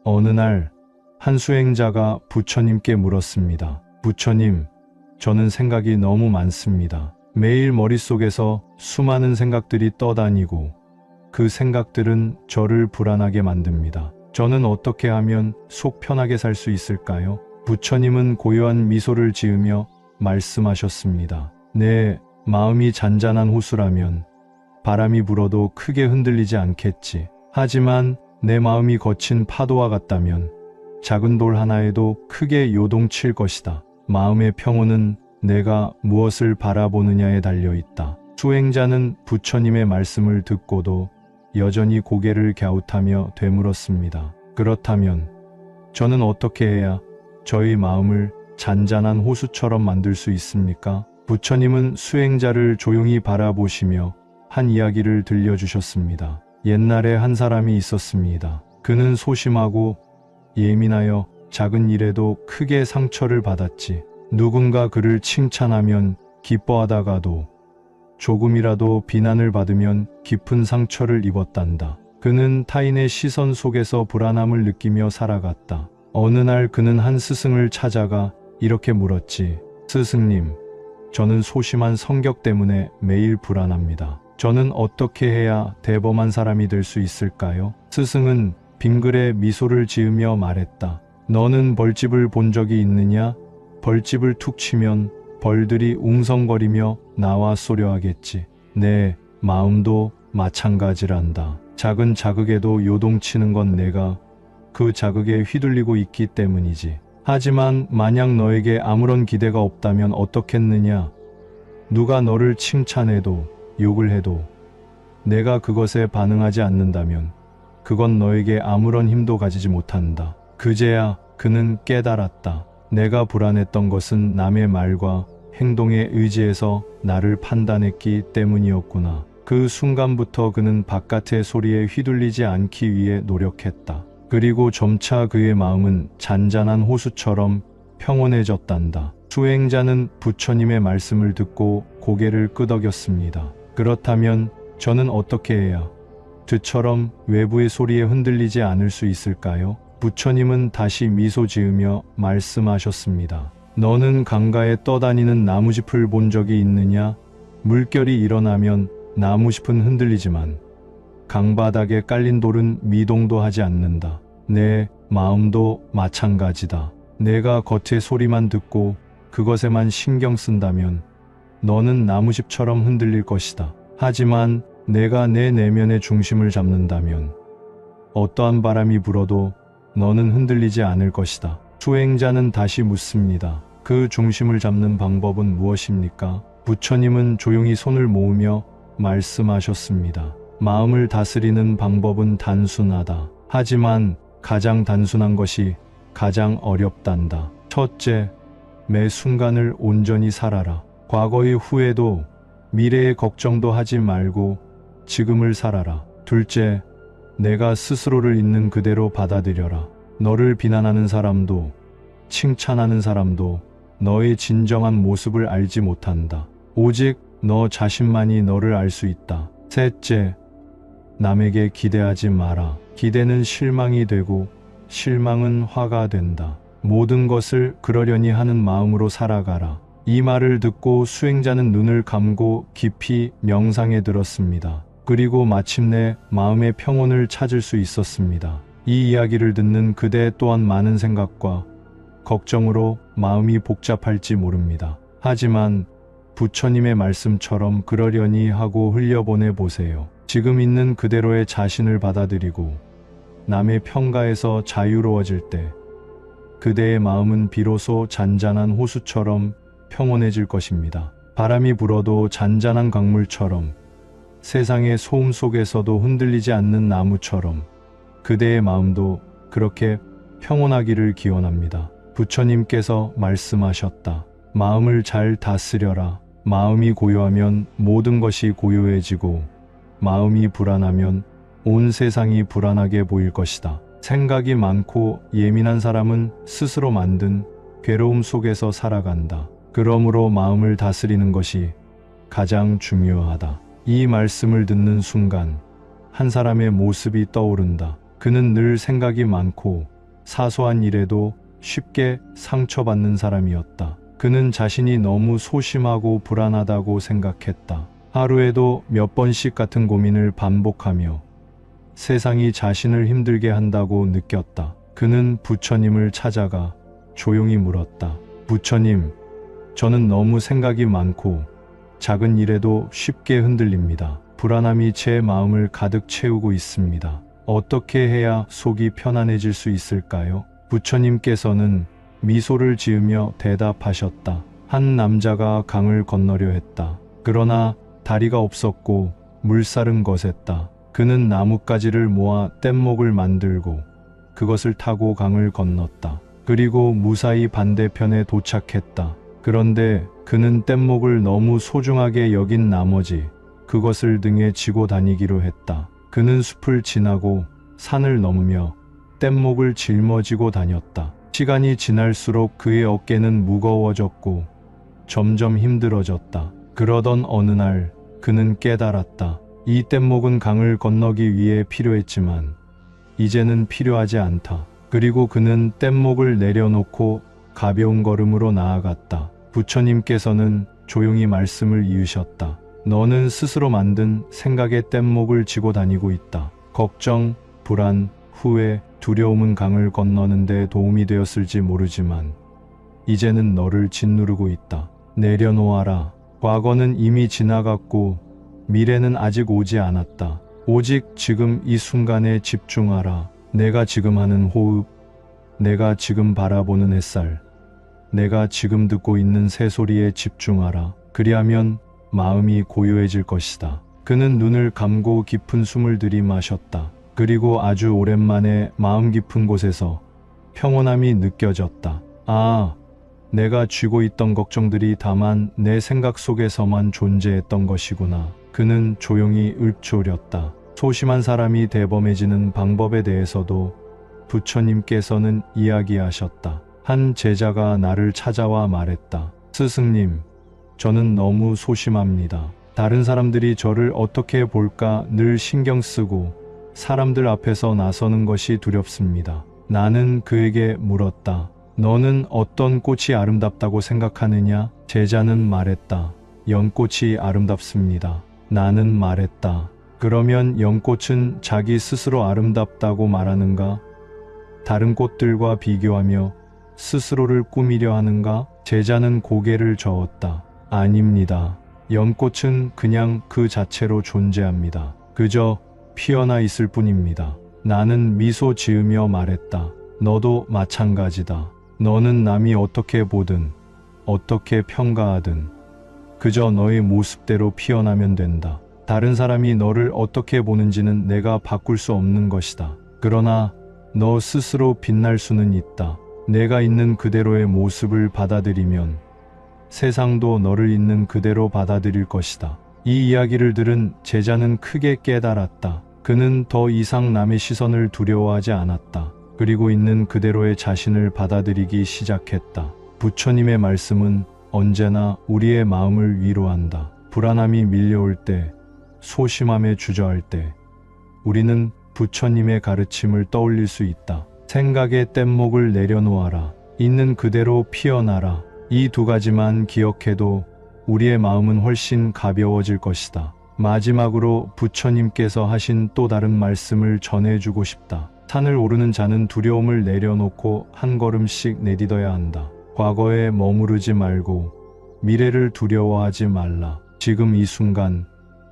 어느 날 한 수행자가 부처님께 물었습니다. 부처님, 저는 생각이 너무 많습니다. 매일 머릿속에서 수많은 생각들이 떠다니고 그 생각들은 저를 불안하게 만듭니다. 저는 어떻게 하면 속 편하게 살 수 있을까요? 부처님은 고요한 미소를 지으며 말씀하셨습니다. 내 마음이 잔잔한 호수라면 바람이 불어도 크게 흔들리지 않겠지. 하지만 내 마음이 거친 파도와 같다면 작은 돌 하나에도 크게 요동칠 것이다. 마음의 평온은 내가 무엇을 바라보느냐에 달려 있다. 수행자는 부처님의 말씀을 듣고도 여전히 고개를 갸웃하며 되물었습니다. 그렇다면 저는 어떻게 해야 저의 마음을 잔잔한 호수처럼 만들 수 있습니까? 부처님은 수행자를 조용히 바라보시며 한 이야기를 들려주셨습니다. 옛날에 한 사람이 있었습니다. 그는 소심하고 예민하여 작은 일에도 크게 상처를 받았지. 누군가 그를 칭찬하면 기뻐하다가도 조금이라도 비난을 받으면 깊은 상처를 입었단다. 그는 타인의 시선 속에서 불안함을 느끼며 살아갔다. 어느 날 그는 한 스승을 찾아가 이렇게 물었지. 스승님, 저는 소심한 성격 때문에 매일 불안합니다. 저는 어떻게 해야 대범한 사람이 될 수 있을까요? 스승은 빙글에 미소를 지으며 말했다. 너는 벌집을 본 적이 있느냐? 벌집을 툭 치면 벌들이 웅성거리며 나와 쏘려 하겠지. 내 마음도 마찬가지란다. 작은 자극에도 요동치는 건 내가 그 자극에 휘둘리고 있기 때문이지. 하지만 만약 너에게 아무런 기대가 없다면 어떻겠느냐? 누가 너를 칭찬해도 욕을 해도 내가 그것에 반응하지 않는다면 그건 너에게 아무런 힘도 가지지 못한다. 그제야 그는 깨달았다. 내가 불안했던 것은 남의 말과 행동에 의지해서 나를 판단했기 때문이었구나. 그 순간부터 그는 바깥의 소리에 휘둘리지 않기 위해 노력했다. 그리고 점차 그의 마음은 잔잔한 호수처럼 평온해졌단다. 수행자는 부처님의 말씀을 듣고 고개를 끄덕였습니다. 그렇다면 저는 어떻게 해야 드처럼 외부의 소리에 흔들리지 않을 수 있을까요? 부처님은 다시 미소 지으며 말씀하셨습니다. 너는 강가에 떠다니는 나무짚을 본 적이 있느냐? 물결이 일어나면 나무짚은 흔들리지만 강바닥에 깔린 돌은 미동도 하지 않는다. 내 마음도 마찬가지다. 내가 겉의 소리만 듣고 그것에만 신경 쓴다면 너는 나무짚처럼 흔들릴 것이다. 하지만 내가 내 내면의 중심을 잡는다면 어떠한 바람이 불어도 너는 흔들리지 않을 것이다. 수행자는 다시 묻습니다. 그 중심을 잡는 방법은 무엇입니까? 부처님은 조용히 손을 모으며 말씀하셨습니다. 마음을 다스리는 방법은 단순하다. 하지만 가장 단순한 것이 가장 어렵단다. 첫째, 매 순간을 온전히 살아라. 과거의 후회도 미래의 걱정도 하지 말고 지금을 살아라. 둘째, 내가 스스로를 있는 그대로 받아들여라. 너를 비난하는 사람도 칭찬하는 사람도 너의 진정한 모습을 알지 못한다. 오직 너 자신만이 너를 알 수 있다. 셋째, 남에게 기대하지 마라. 기대는 실망이 되고 실망은 화가 된다. 모든 것을 그러려니 하는 마음으로 살아가라. 이 말을 듣고 수행자는 눈을 감고 깊이 명상에 들었습니다. 그리고 마침내 마음의 평온을 찾을 수 있었습니다. 이 이야기를 듣는 그대 또한 많은 생각과 걱정으로 마음이 복잡할지 모릅니다. 하지만 부처님의 말씀처럼 그러려니 하고 흘려보내 보세요. 지금 있는 그대로의 자신을 받아들이고 남의 평가에서 자유로워질 때 그대의 마음은 비로소 잔잔한 호수처럼 평온해질 것입니다. 바람이 불어도 잔잔한 강물처럼 세상의 소음 속에서도 흔들리지 않는 나무처럼 그대의 마음도 그렇게 평온하기를 기원합니다. 부처님께서 말씀하셨다. 마음을 잘 다스려라. 마음이 고요하면 모든 것이 고요해지고 마음이 불안하면 온 세상이 불안하게 보일 것이다. 생각이 많고 예민한 사람은 스스로 만든 괴로움 속에서 살아간다. 그러므로 마음을 다스리는 것이 가장 중요하다. 이 말씀을 듣는 순간 한 사람의 모습이 떠오른다. 그는 늘 생각이 많고 사소한 일에도 쉽게 상처받는 사람이었다. 그는 자신이 너무 소심하고 불안하다고 생각했다. 하루에도 몇 번씩 같은 고민을 반복하며 세상이 자신을 힘들게 한다고 느꼈다. 그는 부처님을 찾아가 조용히 물었다. 부처님, 저는 너무 생각이 많고 작은 일에도 쉽게 흔들립니다. 불안함이 제 마음을 가득 채우고 있습니다. 어떻게 해야 속이 편안해질 수 있을까요? 부처님께서는 미소를 지으며 대답하셨다. 한 남자가 강을 건너려 했다. 그러나 다리가 없었고 물살은 거셌다. 그는 나뭇가지를 모아 뗏목을 만들고 그것을 타고 강을 건넜다. 그리고 무사히 반대편에 도착했다. 그런데 그는 뗏목을 너무 소중하게 여긴 나머지 그것을 등에 지고 다니기로 했다. 그는 숲을 지나고 산을 넘으며 뗏목을 짊어지고 다녔다. 시간이 지날수록 그의 어깨는 무거워졌고 점점 힘들어졌다. 그러던 어느 날 그는 깨달았다. 이 뗏목은 강을 건너기 위해 필요했지만 이제는 필요하지 않다. 그리고 그는 뗏목을 내려놓고 가벼운 걸음으로 나아갔다. 부처님께서는 조용히 말씀을 이으셨다. 너는 스스로 만든 생각의 뗏목을 지고 다니고 있다. 걱정, 불안, 후회, 두려움은 강을 건너는데 도움이 되었을지 모르지만 이제는 너를 짓누르고 있다. 내려놓아라. 과거는 이미 지나갔고 미래는 아직 오지 않았다. 오직 지금 이 순간에 집중하라. 내가 지금 하는 호흡, 내가 지금 바라보는 햇살, 내가 지금 듣고 있는 새소리에 집중하라. 그리하면 마음이 고요해질 것이다. 그는 눈을 감고 깊은 숨을 들이마셨다. 그리고 아주 오랜만에 마음 깊은 곳에서 평온함이 느껴졌다. 아, 내가 쥐고 있던 걱정들이 다만 내 생각 속에서만 존재했던 것이구나. 그는 조용히 읊조렸다. 소심한 사람이 대범해지는 방법에 대해서도 부처님께서는 이야기하셨다. 한 제자가 나를 찾아와 말했다. 스승님, 저는 너무 소심합니다. 다른 사람들이 저를 어떻게 볼까 늘 신경 쓰고 사람들 앞에서 나서는 것이 두렵습니다. 나는 그에게 물었다. 너는 어떤 꽃이 아름답다고 생각하느냐? 제자는 말했다. 연꽃이 아름답습니다. 나는 말했다. 그러면 연꽃은 자기 스스로 아름답다고 말하는가? 다른 꽃들과 비교하며 스스로를 꾸미려 하는가? 제자는 고개를 저었다. 아닙니다. 연꽃은 그냥 그 자체로 존재합니다. 그저 피어나 있을 뿐입니다. 나는 미소 지으며 말했다. 너도 마찬가지다. 너는 남이 어떻게 보든 어떻게 평가하든 그저 너의 모습대로 피어나면 된다. 다른 사람이 너를 어떻게 보는지는 내가 바꿀 수 없는 것이다. 그러나 너 스스로 빛날 수는 있다. 내가 있는 그대로의 모습을 받아들이면 세상도 너를 있는 그대로 받아들일 것이다. 이 이야기를 들은 제자는 크게 깨달았다. 그는 더 이상 남의 시선을 두려워하지 않았다. 그리고 있는 그대로의 자신을 받아들이기 시작했다. 부처님의 말씀은 언제나 우리의 마음을 위로한다. 불안함이 밀려올 때, 소심함에 주저할 때, 우리는 부처님의 가르침을 떠올릴 수 있다. 생각의 뗏목을 내려놓아라. 있는 그대로 피어나라. 이 두 가지만 기억해도 우리의 마음은 훨씬 가벼워질 것이다. 마지막으로 부처님께서 하신 또 다른 말씀을 전해주고 싶다. 산을 오르는 자는 두려움을 내려놓고 한 걸음씩 내딛어야 한다. 과거에 머무르지 말고 미래를 두려워하지 말라. 지금 이 순간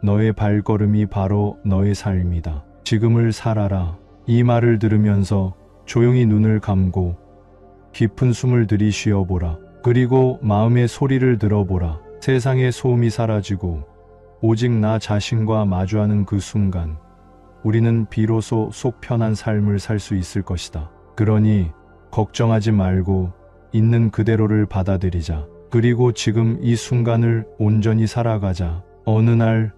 너의 발걸음이 바로 너의 삶이다. 지금을 살아라. 이 말을 들으면서 조용히 눈을 감고 깊은 숨을 들이쉬어 보라. 그리고 마음의 소리를 들어보라. 세상의 소음이 사라지고 오직 나 자신과 마주하는 그 순간 우리는 비로소 속 편한 삶을 살 수 있을 것이다. 그러니 걱정하지 말고 있는 그대로를 받아들이자. 그리고 지금 이 순간을 온전히 살아가자. 어느 날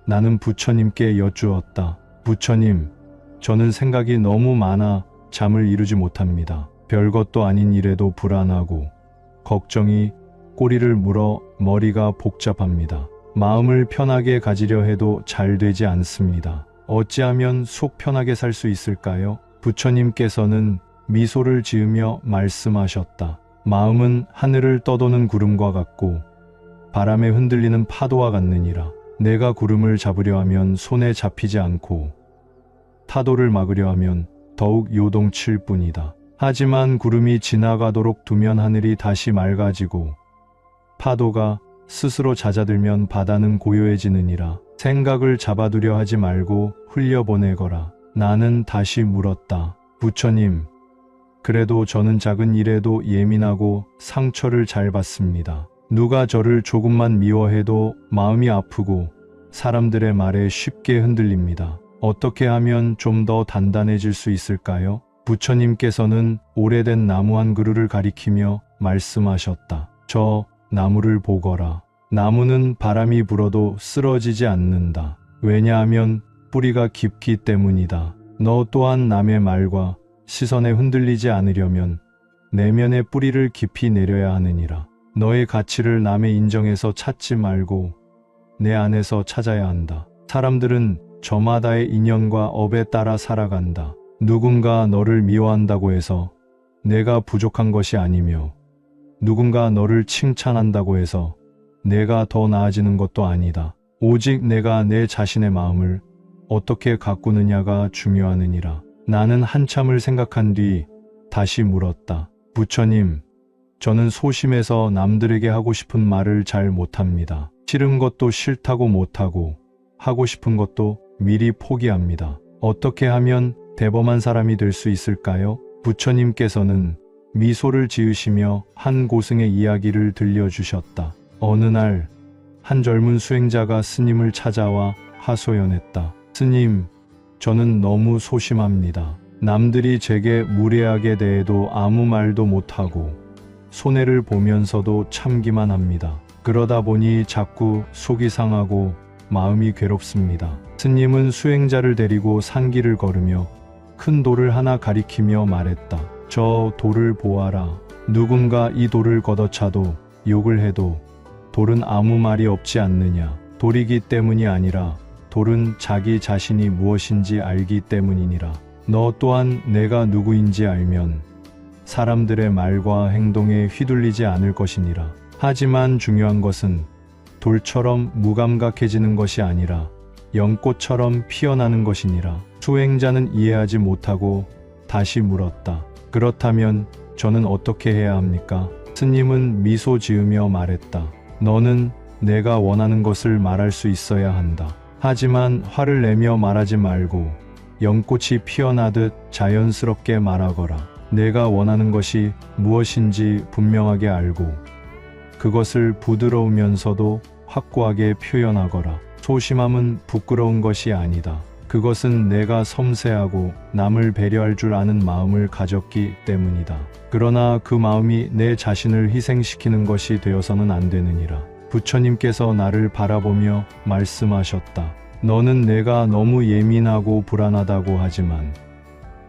나는 부처님께 여쭈었다. 부처님, 저는 생각이 너무 많아 잠을 이루지 못합니다. 별것도 아닌 일에도 불안하고 걱정이 꼬리를 물어 머리가 복잡합니다. 마음을 편하게 가지려 해도 잘 되지 않습니다. 어찌하면 속 편하게 살 수 있을까요? 부처님께서는 미소를 지으며 말씀하셨다. 마음은 하늘을 떠도는 구름과 같고 바람에 흔들리는 파도와 같느니라. 내가 구름을 잡으려 하면 손에 잡히지 않고 타도를 막으려 하면 더욱 요동칠 뿐이다. 하지만 구름이 지나가도록 두면 하늘이 다시 맑아지고 파도가 스스로 잦아들면 바다는 고요해지느니라. 생각을 잡아두려 하지 말고 흘려보내거라. 나는 다시 물었다. 부처님, 그래도 저는 작은 일에도 예민하고 상처를 잘 받습니다. 누가 저를 조금만 미워해도 마음이 아프고 사람들의 말에 쉽게 흔들립니다. 어떻게 하면 좀 더 단단해질 수 있을까요? 부처님께서는 오래된 나무 한 그루를 가리키며 말씀하셨다. 저 나무를 보거라. 나무는 바람이 불어도 쓰러지지 않는다. 왜냐하면 뿌리가 깊기 때문이다. 너 또한 남의 말과 시선에 흔들리지 않으려면 내면의 뿌리를 깊이 내려야 하느니라. 너의 가치를 남의 인정에서 찾지 말고 내 안에서 찾아야 한다. 사람들은 저마다의 인연과 업에 따라 살아간다. 누군가 너를 미워한다고 해서 내가 부족한 것이 아니며 누군가 너를 칭찬한다고 해서 내가 더 나아지는 것도 아니다. 오직 내가 내 자신의 마음을 어떻게 가꾸느냐가 중요하느니라. 나는 한참을 생각한 뒤 다시 물었다. 부처님, 저는 소심해서 남들에게 하고 싶은 말을 잘 못합니다. 싫은 것도 싫다고 못하고 하고 싶은 것도 미리 포기합니다. 어떻게 하면 대범한 사람이 될 수 있을까요? 부처님께서는 미소를 지으시며 한 고승의 이야기를 들려주셨다. 어느 날 한 젊은 수행자가 스님을 찾아와 하소연했다. 스님, 저는 너무 소심합니다. 남들이 제게 무례하게 대해도 아무 말도 못하고 손해를 보면서도 참기만 합니다. 그러다 보니 자꾸 속이 상하고 마음이 괴롭습니다. 스님은 수행자를 데리고 산길을 걸으며 큰 돌을 하나 가리키며 말했다. 저 돌을 보아라. 누군가 이 돌을 걷어차도 욕을 해도 돌은 아무 말이 없지 않느냐. 돌이기 때문이 아니라 돌은 자기 자신이 무엇인지 알기 때문이니라. 너 또한 내가 누구인지 알면 사람들의 말과 행동에 휘둘리지 않을 것이니라. 하지만 중요한 것은 돌처럼 무감각해지는 것이 아니라 연꽃처럼 피어나는 것이니라. 수행자는 이해하지 못하고 다시 물었다. 그렇다면 저는 어떻게 해야 합니까? 스님은 미소 지으며 말했다. 너는 내가 원하는 것을 말할 수 있어야 한다. 하지만 화를 내며 말하지 말고 연꽃이 피어나듯 자연스럽게 말하거라. 내가 원하는 것이 무엇인지 분명하게 알고 그것을 부드러우면서도 확고하게 표현하거라. 소심함은 부끄러운 것이 아니다. 그것은 내가 섬세하고 남을 배려할 줄 아는 마음을 가졌기 때문이다. 그러나 그 마음이 내 자신을 희생시키는 것이 되어서는 안 되느니라. 부처님께서 나를 바라보며 말씀하셨다. 너는 내가 너무 예민하고 불안하다고 하지만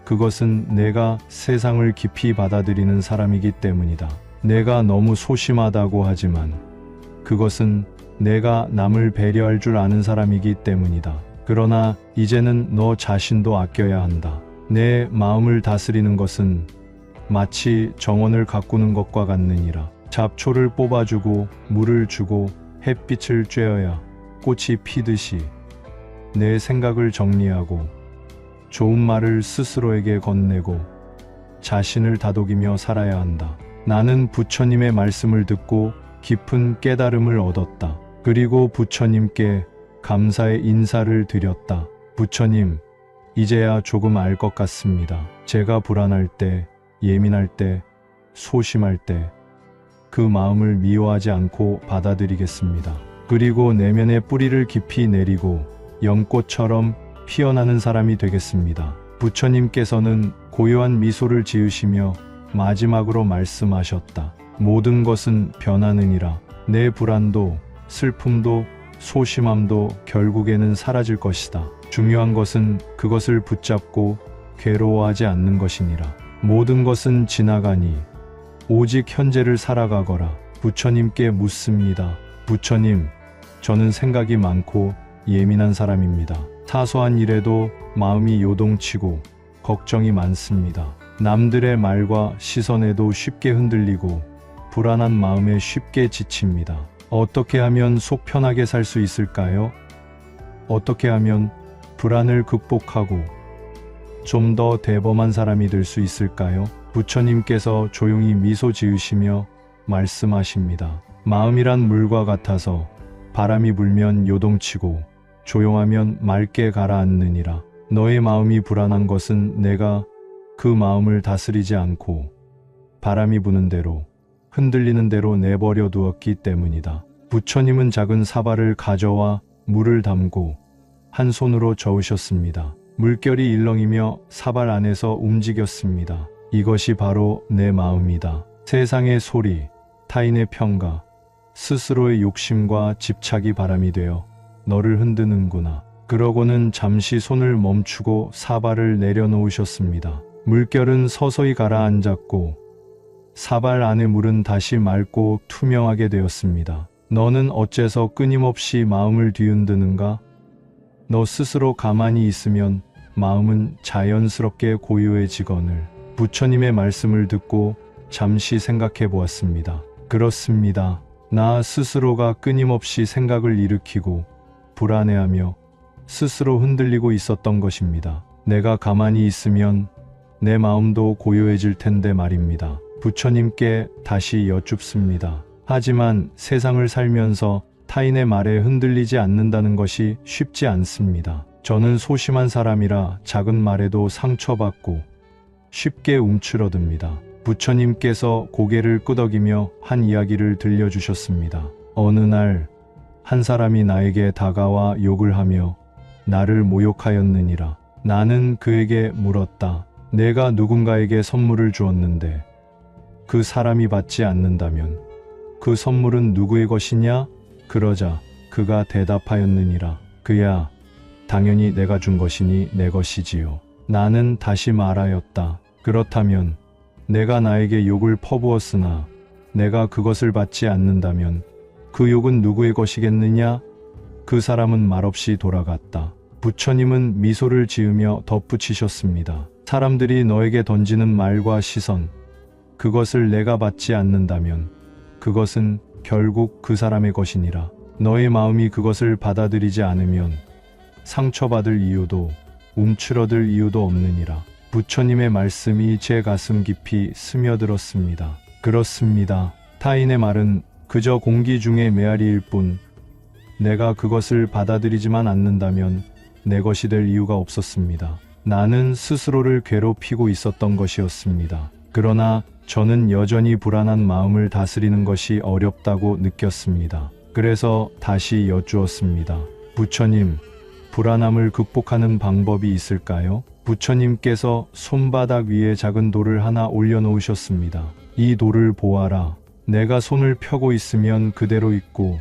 그것은 내가 세상을 깊이 받아들이는 사람이기 때문이다. 내가 너무 소심하다고 하지만 그것은 내가 남을 배려할 줄 아는 사람이기 때문이다. 그러나 이제는 너 자신도 아껴야 한다. 내 마음을 다스리는 것은 마치 정원을 가꾸는 것과 같느니라. 잡초를 뽑아주고 물을 주고 햇빛을 쬐어야 꽃이 피듯이 내 생각을 정리하고 좋은 말을 스스로에게 건네고 자신을 다독이며 살아야 한다. 나는 부처님의 말씀을 듣고 깊은 깨달음을 얻었다. 그리고 부처님께 감사의 인사를 드렸다. 부처님, 이제야 조금 알 것 같습니다. 제가 불안할 때, 예민할 때, 소심할 때 그 마음을 미워하지 않고 받아들이겠습니다. 그리고 내면의 뿌리를 깊이 내리고 연꽃처럼 피어나는 사람이 되겠습니다. 부처님께서는 고요한 미소를 지으시며 마지막으로 말씀하셨다. 모든 것은 변하느니라. 내 불안도 슬픔도 소심함도 결국에는 사라질 것이다. 중요한 것은 그것을 붙잡고 괴로워하지 않는 것이니라. 모든 것은 지나가니 오직 현재를 살아가거라. 부처님께 묻습니다. 부처님, 저는 생각이 많고 예민한 사람입니다. 사소한 일에도 마음이 요동치고 걱정이 많습니다. 남들의 말과 시선에도 쉽게 흔들리고 불안한 마음에 쉽게 지칩니다. 어떻게 하면 속 편하게 살 수 있을까요? 어떻게 하면 불안을 극복하고 좀 더 대범한 사람이 될 수 있을까요? 부처님께서 조용히 미소 지으시며 말씀하십니다. 마음이란 물과 같아서 바람이 불면 요동치고 조용하면 맑게 가라앉느니라. 너의 마음이 불안한 것은 내가 그 마음을 다스리지 않고 바람이 부는 대로 흔들리는 대로 내버려 두었기 때문이다. 부처님은 작은 사발을 가져와 물을 담고 한 손으로 저으셨습니다. 물결이 일렁이며 사발 안에서 움직였습니다. 이것이 바로 내 마음이다. 세상의 소리, 타인의 평가, 스스로의 욕심과 집착이 바람이 되어 너를 흔드는구나. 그러고는 잠시 손을 멈추고 사발을 내려놓으셨습니다. 물결은 서서히 가라앉았고 사발 안의 물은 다시 맑고 투명하게 되었습니다. 너는 어째서 끊임없이 마음을 뒤흔드는가? 너 스스로 가만히 있으면 마음은 자연스럽게 고요해지거늘. 부처님의 말씀을 듣고 잠시 생각해 보았습니다. 그렇습니다. 나 스스로가 끊임없이 생각을 일으키고 불안해하며 스스로 흔들리고 있었던 것입니다. 내가 가만히 있으면 내 마음도 고요해질 텐데 말입니다. 부처님께 다시 여쭙습니다. 하지만 세상을 살면서 타인의 말에 흔들리지 않는다는 것이 쉽지 않습니다. 저는 소심한 사람이라 작은 말에도 상처받고 쉽게 움츠러듭니다. 부처님께서 고개를 끄덕이며 한 이야기를 들려주셨습니다. 어느 날 한 사람이 나에게 다가와 욕을 하며 나를 모욕하였느니라. 나는 그에게 물었다. 내가 누군가에게 선물을 주었는데 그 사람이 받지 않는다면 그 선물은 누구의 것이냐? 그러자 그가 대답하였느니라. 그야 당연히 내가 준 것이니 내 것이지요. 나는 다시 말하였다. 그렇다면 내가 나에게 욕을 퍼부었으나 내가 그것을 받지 않는다면 그 욕은 누구의 것이겠느냐? 그 사람은 말없이 돌아갔다. 부처님은 미소를 지으며 덧붙이셨습니다. 사람들이 너에게 던지는 말과 시선, 그것을 내가 받지 않는다면 그것은 결국 그 사람의 것이니라. 너의 마음이 그것을 받아들이지 않으면 상처받을 이유도 움츠러들 이유도 없느니라. 부처님의 말씀이 제 가슴 깊이 스며들었습니다. 그렇습니다. 타인의 말은 그저 공기 중의 메아리일 뿐 내가 그것을 받아들이지만 않는다면 내 것이 될 이유가 없었습니다. 나는 스스로를 괴롭히고 있었던 것이었습니다. 그러나 저는 여전히 불안한 마음을 다스리는 것이 어렵다고 느꼈습니다. 그래서 다시 여쭈었습니다. 부처님, 불안함을 극복하는 방법이 있을까요? 부처님께서 손바닥 위에 작은 돌을 하나 올려놓으셨습니다. 이 돌을 보아라. 내가 손을 펴고 있으면 그대로 있고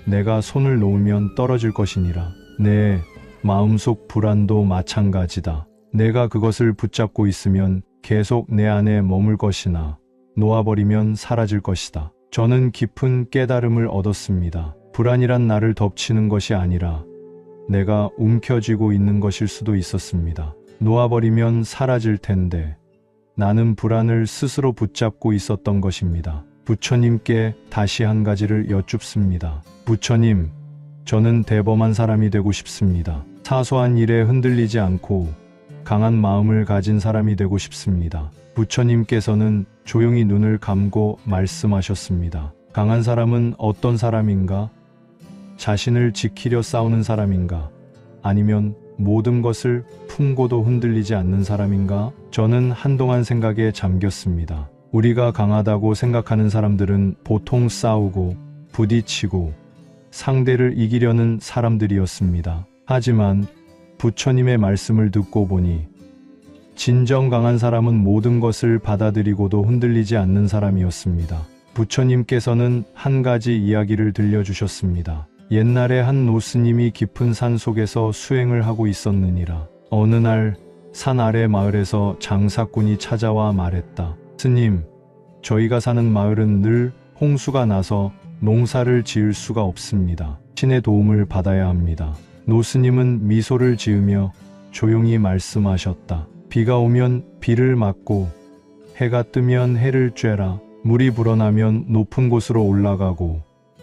내가 손을 놓으면 떨어질 것이니라. 내 마음속 불안도 마찬가지다. 내가 그것을 붙잡고 있으면 계속 내 안에 머물 것이나 놓아버리면 사라질 것이다. 저는 깊은 깨달음을 얻었습니다. 불안이란 나를 덮치는 것이 아니라 내가 움켜쥐고 있는 것일 수도 있었습니다. 놓아버리면 사라질 텐데 나는 불안을 스스로 붙잡고 있었던 것입니다. 부처님께 다시 한 가지를 여쭙습니다. 부처님, 저는 대범한 사람이 되고 싶습니다. 사소한 일에 흔들리지 않고 강한 마음을 가진 사람이 되고 싶습니다. 부처님께서는 조용히 눈을 감고 말씀하셨습니다. 강한 사람은 어떤 사람인가? 자신을 지키려 싸우는 사람인가? 아니면 모든 것을 품고도 흔들리지 않는 사람인가? 저는 한동안 생각에 잠겼습니다. 우리가 강하다고 생각하는 사람들은 보통 싸우고 부딪히고 상대를 이기려는 사람들이었습니다. 하지만 부처님의 말씀을 듣고 보니 진정 강한 사람은 모든 것을 받아들이고도 흔들리지 않는 사람이었습니다. 부처님께서는 한 가지 이야기를 들려주셨습니다. 옛날에 한 노스님이 깊은 산 속에서 수행을 하고 있었느니라. 어느 날 산 아래 마을에서 장사꾼이 찾아와 말했다. 스님, 저희가 사는 마을은 늘 홍수가 나서 농사를 지을 수가 없습니다. 신의 도움을 받아야 합니다. 노스님은 미소를 지으며 조용히 말씀하셨다. 비가 오면 비를 맞고 해가 뜨면 해를 쬐라. 물이 불어나면 높은 곳으로 올라가고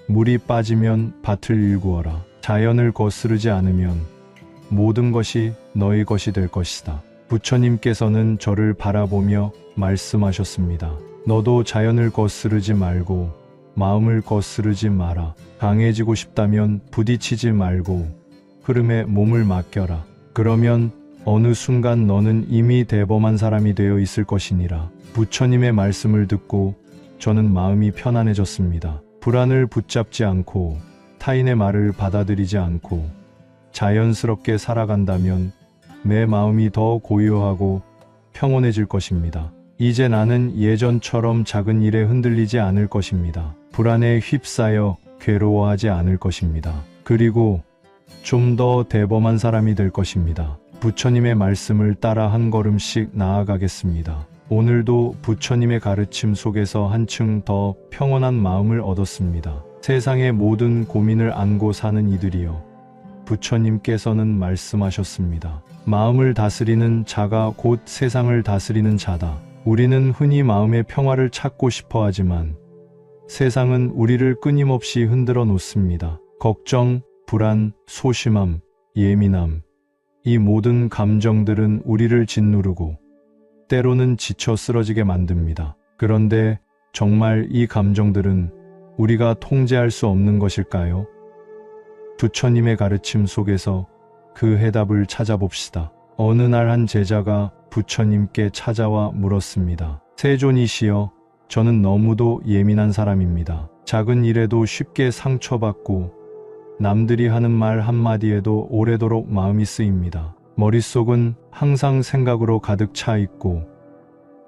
물이 빠지면 밭을 일구어라. 자연을 거스르지 않으면 모든 것이 너희 것이 될 것이다. 부처님께서는 저를 바라보며 말씀하셨습니다. 너도 자연을 거스르지 말고 마음을 거스르지 마라. 강해지고 싶다면 부딪히지 말고 흐름에 몸을 맡겨라. 그러면 어느 순간 너는 이미 대범한 사람이 되어 있을 것이니라. 부처님의 말씀을 듣고 저는 마음이 편안해졌습니다. 불안을 붙잡지 않고 타인의 말을 받아들이지 않고 자연스럽게 살아간다면 내 마음이 더 고요하고 평온해질 것입니다. 이제 나는 예전처럼 작은 일에 흔들리지 않을 것입니다. 불안에 휩싸여 괴로워하지 않을 것입니다. 그리고 좀 더 대범한 사람이 될 것입니다. 부처님의 말씀을 따라 한 걸음씩 나아가겠습니다. 오늘도 부처님의 가르침 속에서 한층 더 평온한 마음을 얻었습니다. 세상의 모든 고민을 안고 사는 이들이여, 부처님께서는 말씀하셨습니다. 마음을 다스리는 자가 곧 세상을 다스리는 자다. 우리는 흔히 마음의 평화를 찾고 싶어 하지만 세상은 우리를 끊임없이 흔들어 놓습니다. 걱정, 불안, 소심함, 예민함, 이 모든 감정들은 우리를 짓누르고 때로는 지쳐 쓰러지게 만듭니다. 그런데 정말 이 감정들은 우리가 통제할 수 없는 것일까요? 부처님의 가르침 속에서 그 해답을 찾아봅시다. 어느 날 한 제자가 부처님께 찾아와 물었습니다. 세존이시여, 저는 너무도 예민한 사람입니다. 작은 일에도 쉽게 상처받고 남들이 하는 말 한마디에도 오래도록 마음이 쓰입니다. 머릿속은 항상 생각으로 가득 차 있고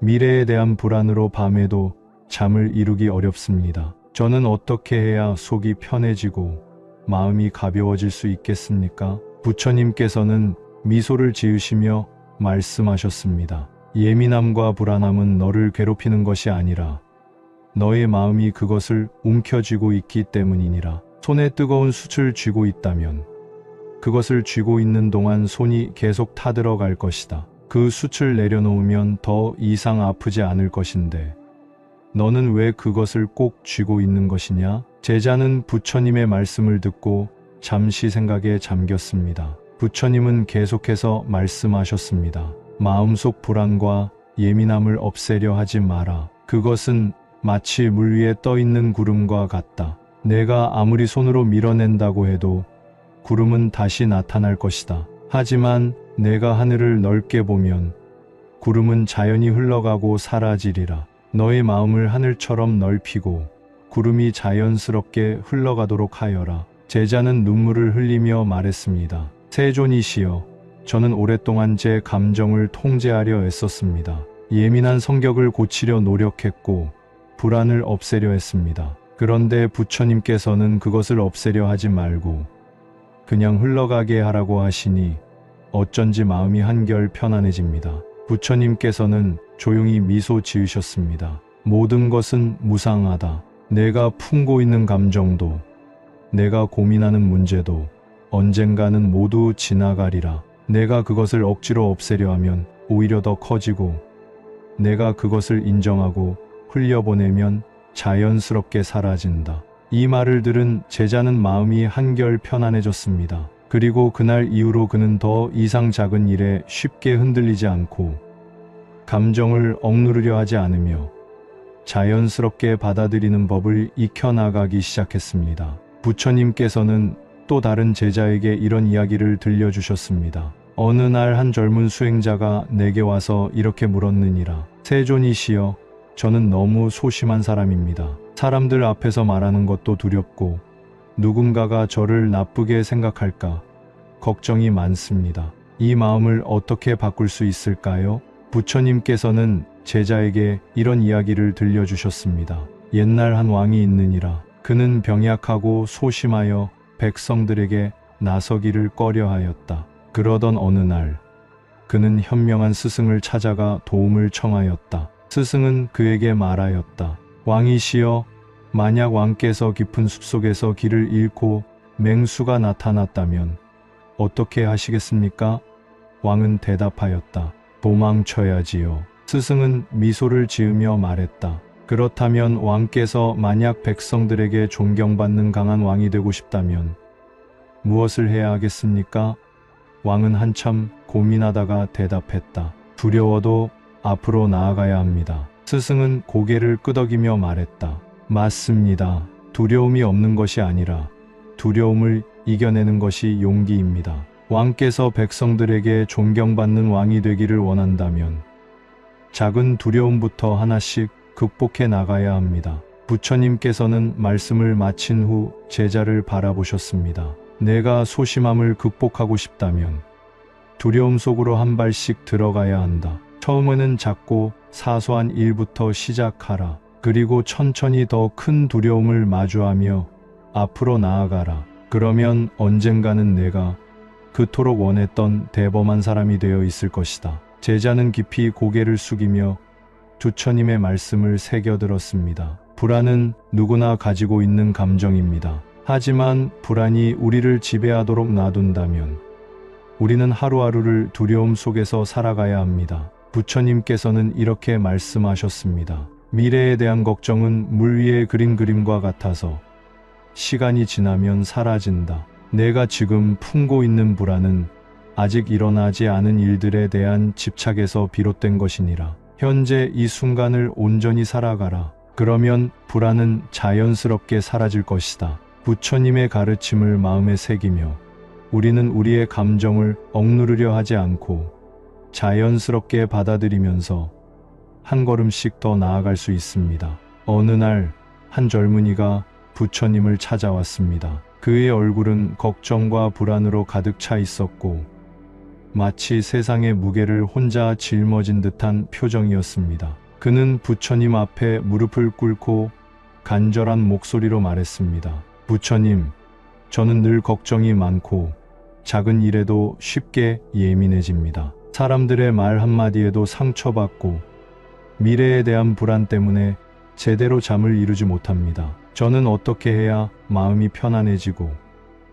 미래에 대한 불안으로 밤에도 잠을 이루기 어렵습니다. 저는 어떻게 해야 속이 편해지고 마음이 가벼워질 수 있겠습니까? 부처님께서는 미소를 지으시며 말씀하셨습니다. 예민함과 불안함은 너를 괴롭히는 것이 아니라 너의 마음이 그것을 움켜쥐고 있기 때문이니라. 손에 뜨거운 숯을 쥐고 있다면 그것을 쥐고 있는 동안 손이 계속 타들어갈 것이다. 그 숯을 내려놓으면 더 이상 아프지 않을 것인데 너는 왜 그것을 꼭 쥐고 있는 것이냐? 제자는 부처님의 말씀을 듣고 잠시 생각에 잠겼습니다. 부처님은 계속해서 말씀하셨습니다. 마음속 불안과 예민함을 없애려 하지 마라. 그것은 마치 물 위에 떠 있는 구름과 같다. 내가 아무리 손으로 밀어낸다고 해도 구름은 다시 나타날 것이다. 하지만 내가 하늘을 넓게 보면 구름은 자연히 흘러가고 사라지리라. 너의 마음을 하늘처럼 넓히고 구름이 자연스럽게 흘러가도록 하여라. 제자는 눈물을 흘리며 말했습니다. 세존이시여, 저는 오랫동안 제 감정을 통제하려 애썼습니다. 예민한 성격을 고치려 노력했고 불안을 없애려 했습니다. 그런데 부처님께서는 그것을 없애려 하지 말고 그냥 흘러가게 하라고 하시니 어쩐지 마음이 한결 편안해집니다. 부처님께서는 조용히 미소 지으셨습니다. 모든 것은 무상하다. 내가 품고 있는 감정도, 내가 고민하는 문제도 언젠가는 모두 지나가리라. 내가 그것을 억지로 없애려 하면 오히려 더 커지고, 내가 그것을 인정하고 흘려보내면 자연스럽게 사라진다. 이 말을 들은 제자는 마음이 한결 편안해졌습니다. 그리고 그날 이후로 그는 더 이상 작은 일에 쉽게 흔들리지 않고 감정을 억누르려 하지 않으며 자연스럽게 받아들이는 법을 익혀나가기 시작했습니다. 부처님께서는 또 다른 제자에게 이런 이야기를 들려주셨습니다. 어느 날 한 젊은 수행자가 내게 와서 이렇게 물었느니라. 세존이시여, 저는 너무 소심한 사람입니다. 사람들 앞에서 말하는 것도 두렵고 누군가가 저를 나쁘게 생각할까 걱정이 많습니다. 이 마음을 어떻게 바꿀 수 있을까요? 부처님께서는 제자에게 이런 이야기를 들려주셨습니다. 옛날 한 왕이 있느니라. 그는 병약하고 소심하여 백성들에게 나서기를 꺼려하였다. 그러던 어느 날 그는 현명한 스승을 찾아가 도움을 청하였다. 스승은 그에게 말하였다. 왕이시여, 만약 왕께서 깊은 숲속에서 길을 잃고 맹수가 나타났다면 어떻게 하시겠습니까? 왕은 대답하였다. 도망쳐야지요. 스승은 미소를 지으며 말했다. 그렇다면 왕께서 만약 백성들에게 존경받는 강한 왕이 되고 싶다면 무엇을 해야 하겠습니까? 왕은 한참 고민하다가 대답했다. 두려워도 앞으로 나아가야 합니다. 스승은 고개를 끄덕이며 말했다. 맞습니다. 두려움이 없는 것이 아니라 두려움을 이겨내는 것이 용기입니다. 왕께서 백성들에게 존경받는 왕이 되기를 원한다면 작은 두려움부터 하나씩 극복해 나가야 합니다. 부처님께서는 말씀을 마친 후 제자를 바라보셨습니다. 내가 소심함을 극복하고 싶다면 두려움 속으로 한 발씩 들어가야 한다. 처음에는 작고 사소한 일부터 시작하라. 그리고 천천히 더 큰 두려움을 마주하며 앞으로 나아가라. 그러면 언젠가는 내가 그토록 원했던 대범한 사람이 되어 있을 것이다. 제자는 깊이 고개를 숙이며 부처님의 말씀을 새겨들었습니다. 불안은 누구나 가지고 있는 감정입니다. 하지만 불안이 우리를 지배하도록 놔둔다면 우리는 하루하루를 두려움 속에서 살아가야 합니다. 부처님께서는 이렇게 말씀하셨습니다. 미래에 대한 걱정은 물 위에 그린 그림과 같아서 시간이 지나면 사라진다. 내가 지금 품고 있는 불안은 아직 일어나지 않은 일들에 대한 집착에서 비롯된 것이니라. 현재 이 순간을 온전히 살아가라. 그러면 불안은 자연스럽게 사라질 것이다. 부처님의 가르침을 마음에 새기며 우리는 우리의 감정을 억누르려 하지 않고 자연스럽게 받아들이면서 한 걸음씩 더 나아갈 수 있습니다. 어느 날 한 젊은이가 부처님을 찾아왔습니다. 그의 얼굴은 걱정과 불안으로 가득 차 있었고 마치 세상의 무게를 혼자 짊어진 듯한 표정이었습니다. 그는 부처님 앞에 무릎을 꿇고 간절한 목소리로 말했습니다. 부처님, 저는 늘 걱정이 많고 작은 일에도 쉽게 예민해집니다. 사람들의 말 한마디에도 상처받고 미래에 대한 불안 때문에 제대로 잠을 이루지 못합니다. 저는 어떻게 해야 마음이 편안해지고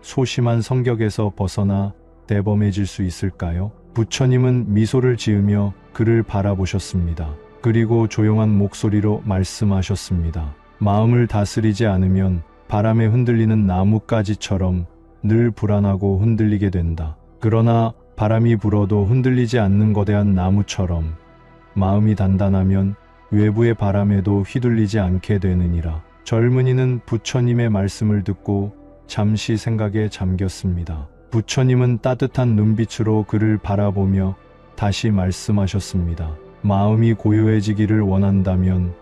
소심한 성격에서 벗어나 대범해질 수 있을까요? 부처님은 미소를 지으며 그를 바라보셨습니다. 그리고 조용한 목소리로 말씀하셨습니다. 마음을 다스리지 않으면 바람에 흔들리는 나뭇가지처럼 늘 불안하고 흔들리게 된다. 그러나 바람이 불어도 흔들리지 않는 거대한 나무처럼 마음이 단단하면 외부의 바람에도 휘둘리지 않게 되느니라. 젊은이는 부처님의 말씀을 듣고 잠시 생각에 잠겼습니다. 부처님은 따뜻한 눈빛으로 그를 바라보며 다시 말씀하셨습니다. 마음이 고요해지기를 원한다면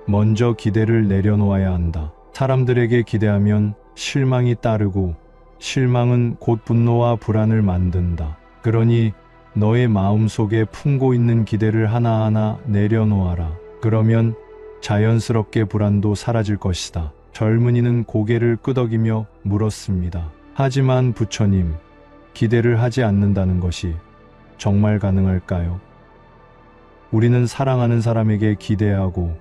먼저 기대를 내려놓아야 한다. 사람들에게 기대하면 실망이 따르고 실망은 곧 분노와 불안을 만든다. 그러니 너의 마음속에 품고 있는 기대를 하나하나 내려놓아라. 그러면 자연스럽게 불안도 사라질 것이다. 젊은이는 고개를 끄덕이며 물었습니다. 하지만 부처님, 기대를 하지 않는다는 것이 정말 가능할까요? 우리는 사랑하는 사람에게 기대하고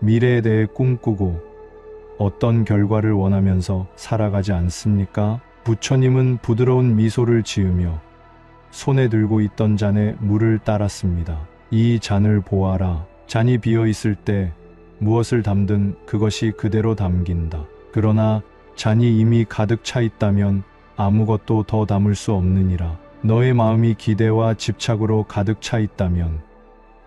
미래에 대해 꿈꾸고 어떤 결과를 원하면서 살아가지 않습니까? 부처님은 부드러운 미소를 지으며 손에 들고 있던 잔에 물을 따랐습니다. 이 잔을 보아라. 잔이 비어 있을 때 무엇을 담든 그것이 그대로 담긴다. 그러나 잔이 이미 가득 차 있다면 아무것도 더 담을 수 없느니라. 너의 마음이 기대와 집착으로 가득 차 있다면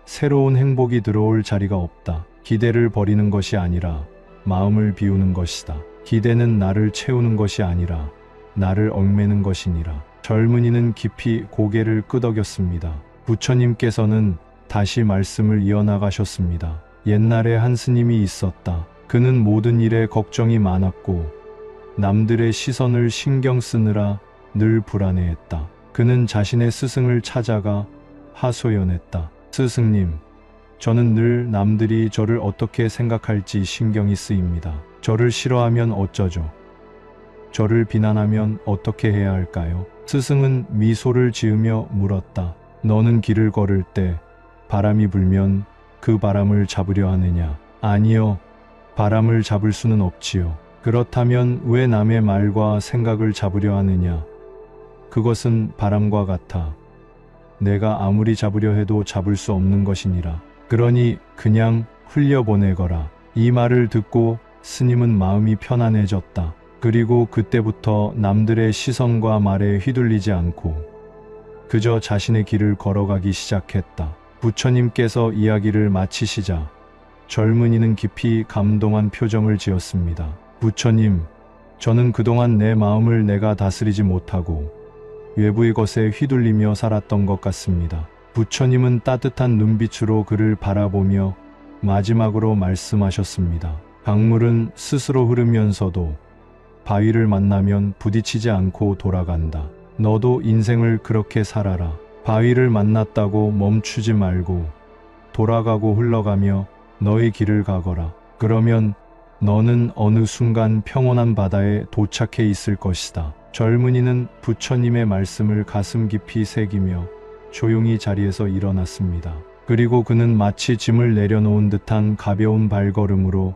새로운 행복이 들어올 자리가 없다. 기대를 버리는 것이 아니라 마음을 비우는 것이다. 기대는 나를 채우는 것이 아니라 나를 얽매는 것이니라. 젊은이는 깊이 고개를 끄덕였습니다. 부처님께서는 다시 말씀을 이어나가셨습니다. 옛날에 한 스님이 있었다. 그는 모든 일에 걱정이 많았고 남들의 시선을 신경 쓰느라 늘 불안해했다. 그는 자신의 스승을 찾아가 하소연했다. 스승님, 저는 늘 남들이 저를 어떻게 생각할지 신경이 쓰입니다. 저를 싫어하면 어쩌죠? 저를 비난하면 어떻게 해야 할까요? 스승은 미소를 지으며 물었다. 너는 길을 걸을 때 바람이 불면 그 바람을 잡으려 하느냐? 아니요. 바람을 잡을 수는 없지요. 그렇다면 왜 남의 말과 생각을 잡으려 하느냐? 그것은 바람과 같아 내가 아무리 잡으려 해도 잡을 수 없는 것이니라. 그러니 그냥 흘려보내거라. 이 말을 듣고 스님은 마음이 편안해졌다. 그리고 그때부터 남들의 시선과 말에 휘둘리지 않고 그저 자신의 길을 걸어가기 시작했다. 부처님께서 이야기를 마치시자 젊은이는 깊이 감동한 표정을 지었습니다. 부처님, 저는 그동안 내 마음을 내가 다스리지 못하고 외부의 것에 휘둘리며 살았던 것 같습니다. 부처님은 따뜻한 눈빛으로 그를 바라보며 마지막으로 말씀하셨습니다. 강물은 스스로 흐르면서도 바위를 만나면 부딪히지 않고 돌아간다. 너도 인생을 그렇게 살아라. 바위를 만났다고 멈추지 말고 돌아가고 흘러가며 너의 길을 가거라. 그러면 너는 어느 순간 평온한 바다에 도착해 있을 것이다. 젊은이는 부처님의 말씀을 가슴 깊이 새기며 조용히 자리에서 일어났습니다. 그리고 그는 마치 짐을 내려놓은 듯한 가벼운 발걸음으로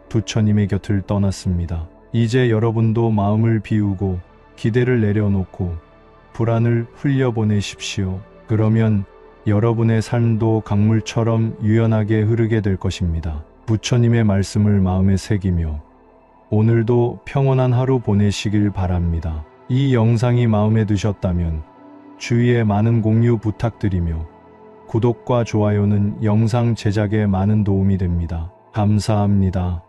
부처님의 곁을 떠났습니다. 이제 여러분도 마음을 비우고 기대를 내려놓고 불안을 흘려보내십시오. 그러면 여러분의 삶도 강물처럼 유연하게 흐르게 될 것입니다. 부처님의 말씀을 마음에 새기며 오늘도 평온한 하루 보내시길 바랍니다. 이 영상이 마음에 드셨다면 주위에 많은 공유 부탁드리며 구독과 좋아요는 영상 제작에 많은 도움이 됩니다. 감사합니다.